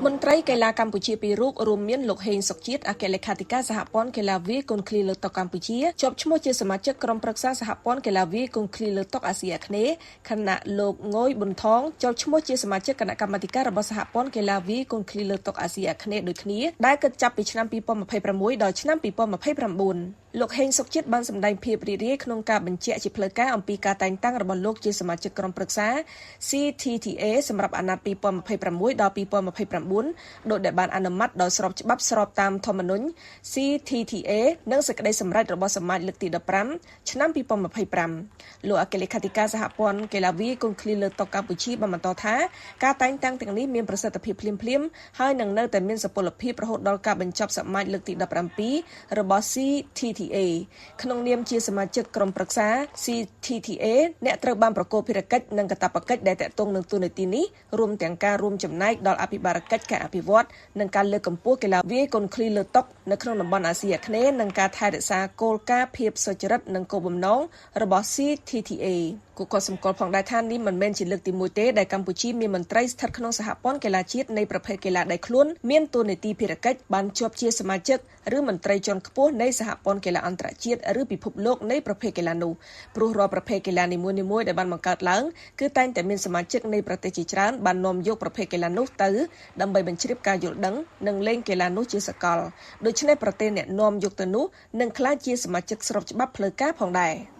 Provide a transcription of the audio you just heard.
មន្ត្រីកីឡាកម្ពុជាពីររូបរួមមានលោកហេងសុកជាតិអគ្គលេខាធិការសហព័ន្ធកីឡាវាយកូនឃ្លីលើតុកម្ពុជាជាប់ឈ្មោះជាសមាជិកក្រុមប្រឹក្សាសហព័ន្ធកីឡាវាយកូនឃ្លីលើតុអាស៊ីអាគ្នេយ៍ខណៈលោកងយប៊ុនថងជាប់ឈ្មោះជាសមាជិកគណៈកម្មាធិការរបស់សហព័ន្ធកីឡាវាយកូនឃ្លីលើតុអាស៊ីអាគ្នេយ៍ដូចគ្នាដែលគិតចាប់ពីឆ្នាំ2026ដល់ឆ្នាំ2029លោកហេងសុកជាតិបានសម្ដែងភាពរីករាយក្នុងការបញ្ជាក់ជាផ្លូវការអំពីការតែងតាំងរបស់លោកជាសមាជិកក្រុមប្រឹក្សា CTTA សម្រាប់អាណត្តិ2026ដល់2029ដោយដែលបានអនុម័តដោយស្របច្បាប់ស្របតាមធម្មនុញ្ញ CTTA និងសេចក្តីសម្រេចរបស់សមាជលើកទី15ឆ្នាំ2025លោកអគ្គលេខាធិការសហព័ន្ធកីឡាវាយកូនឃ្លីលើតុកម្ពុជាបានបន្តថាការតែងតាំងទាំងនេះមានប្រសិទ្ធភាពភ្លាមៗហើយនឹងនៅតែមានសុពលភាពរហូតដល់ការបញ្ចប់សមាជលើកទី17របស់ CTTA ក្នុងនាមជាសមាជិកក្រុមប្រឹក្សា CTTA អ្នកត្រូវបានប្រកបភារកិច្ចនិងកាតព្វកិច្ចដែលតាក់ទងនឹងតួនាទីនេះរួមទាំងការរួមចំណែកដល់អភិបាលកិច្ចការអភិវឌ្ឍនិងការលើកកម្ពស់កីឡាវាយកូនឃ្លីលើតុនៅក្នុងតំបន់អាស៊ីអាគ្នេយ៍និងការថែរក្សាគោលការណ៍ភាពសុចរិតនិងគោលបំណងរបស់ CTTA គូក៏សម្គាល់ផងដែរថានេះមិនមែនជាលើកទី1ទេដែលកម្ពុជាមានមន្ត្រីស្ថិតក្នុងសហព័ន្ធកីឡាជាតិនៃប្រភេទកីឡាដៃខ្លួនមានតួនាទីភារកិច្ចបានជាប់ជាសមាជិកឬមន្ត្រីជាន់ខ្ពស់នៃសហព័ន្ធកីឡាអន្តរជាតិឬពិភពលោកនៃប្រភេទកីឡានោះព្រោះរាល់ប្រភេទកីឡានីមួយៗដែលបានបង្កើតឡើងគឺតែងតែមានសមាជិកនៃប្រទេសជាច្រើនបាននាំយកប្រភេទកីឡានោះទៅដើម្បីបញ្ជ្រាបការយល់ដឹងនិងលេងកីឡានោះជាសកលដូច្នេះប្រទេសអ្នកនាំយកទៅនោះនឹងក្លាយជាសមាជិកស្របច្បាប់ផ្លូវការផងដែរ